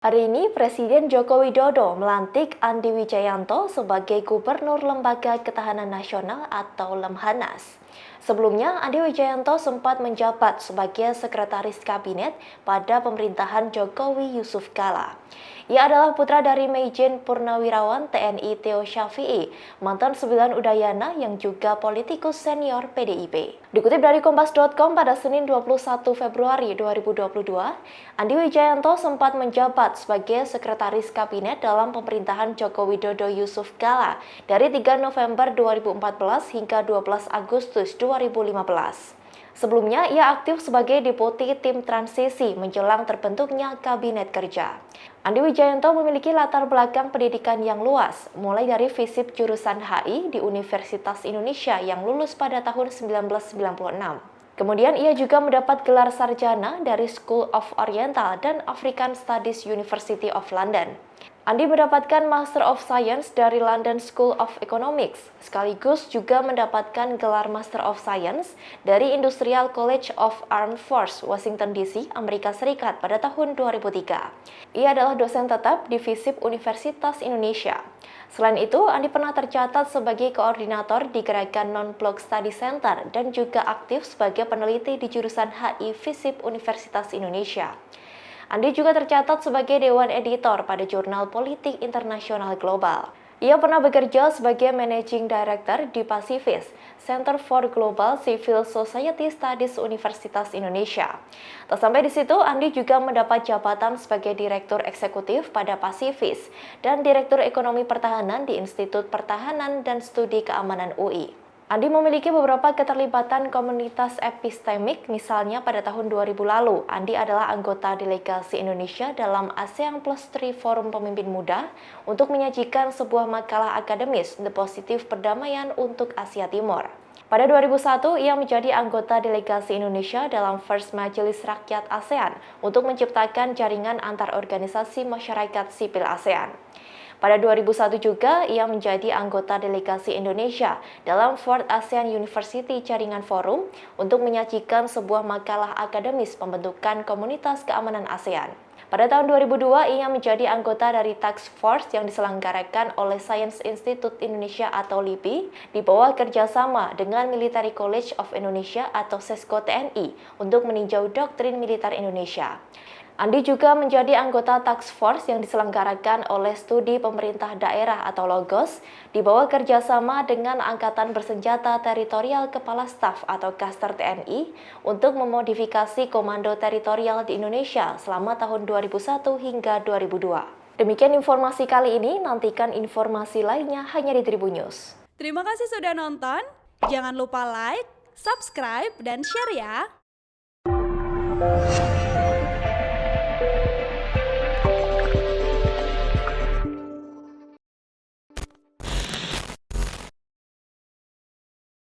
Hari ini, Presiden Joko Widodo melantik Andi Wijayanto sebagai Gubernur Lembaga Ketahanan Nasional atau Lemhanas. Sebelumnya, Andi Wijayanto sempat menjabat sebagai Sekretaris Kabinet pada pemerintahan Jokowi Yusuf Kala. Ia adalah putra dari Maijen Purnawirawan TNI Theo Syafiee, mantan Sembilan Udayana yang juga politikus senior PDIP. Dikutip dari Kompas.com pada Senin 21 Februari 2022, Andi Wijayanto sempat menjabat sebagai Sekretaris Kabinet dalam pemerintahan Joko Widodo Yusuf Kala dari 3 November 2014 hingga 12 Agustus 2015. Sebelumnya, ia aktif sebagai Deputi Tim Transisi menjelang terbentuknya Kabinet Kerja. Andi Wijayanto memiliki latar belakang pendidikan yang luas, mulai dari FISIP jurusan HI di Universitas Indonesia yang lulus pada tahun 1996. Kemudian ia juga mendapat gelar sarjana dari School of Oriental dan African Studies University of London. Andi mendapatkan Master of Science dari London School of Economics, sekaligus juga mendapatkan gelar Master of Science dari Industrial College of Armed Forces, Washington DC, Amerika Serikat pada tahun 2003. Ia adalah dosen tetap di FISIP Universitas Indonesia. Selain itu, Andi pernah tercatat sebagai koordinator di Gerakan Non-Blok Study Center dan juga aktif sebagai peneliti di jurusan HI FISIP Universitas Indonesia. Andi juga tercatat sebagai Dewan Editor pada Jurnal Politik Internasional Global. Ia pernah bekerja sebagai Managing Director di Pacifist, Center for Global Civil Society Studies Universitas Indonesia. Tak sampai di situ, Andi juga mendapat jabatan sebagai Direktur Eksekutif pada Pacifist dan Direktur Ekonomi Pertahanan di Institut Pertahanan dan Studi Keamanan UI. Andi memiliki beberapa keterlibatan komunitas epistemik, misalnya pada tahun 2000 lalu, Andi adalah anggota delegasi Indonesia dalam ASEAN Plus 3 Forum Pemimpin Muda untuk menyajikan sebuah makalah akademis The Positive Perdamaian untuk Asia Timur. Pada 2001, ia menjadi anggota delegasi Indonesia dalam First Majelis Rakyat ASEAN untuk menciptakan jaringan antar organisasi masyarakat sipil ASEAN. Pada 2001 juga, ia menjadi anggota delegasi Indonesia dalam Fourth ASEAN University Jaringan Forum untuk menyajikan sebuah makalah akademis pembentukan Komunitas Keamanan ASEAN. Pada tahun 2002, ia menjadi anggota dari Task Force yang diselenggarakan oleh Science Institute Indonesia atau LIPI di bawah kerjasama dengan Military College of Indonesia atau SESCO TNI untuk meninjau doktrin militer Indonesia. Andi juga menjadi anggota Task Force yang diselenggarakan oleh Studi Pemerintah Daerah atau LOGOS di bawah kerjasama dengan Angkatan Bersenjata Teritorial Kepala Staf atau Kaster TNI untuk memodifikasi Komando Teritorial di Indonesia selama tahun 2001 hingga 2002. Demikian informasi kali ini, nantikan informasi lainnya hanya di Tribun News. Terima kasih sudah nonton, jangan lupa like, subscribe, dan share ya!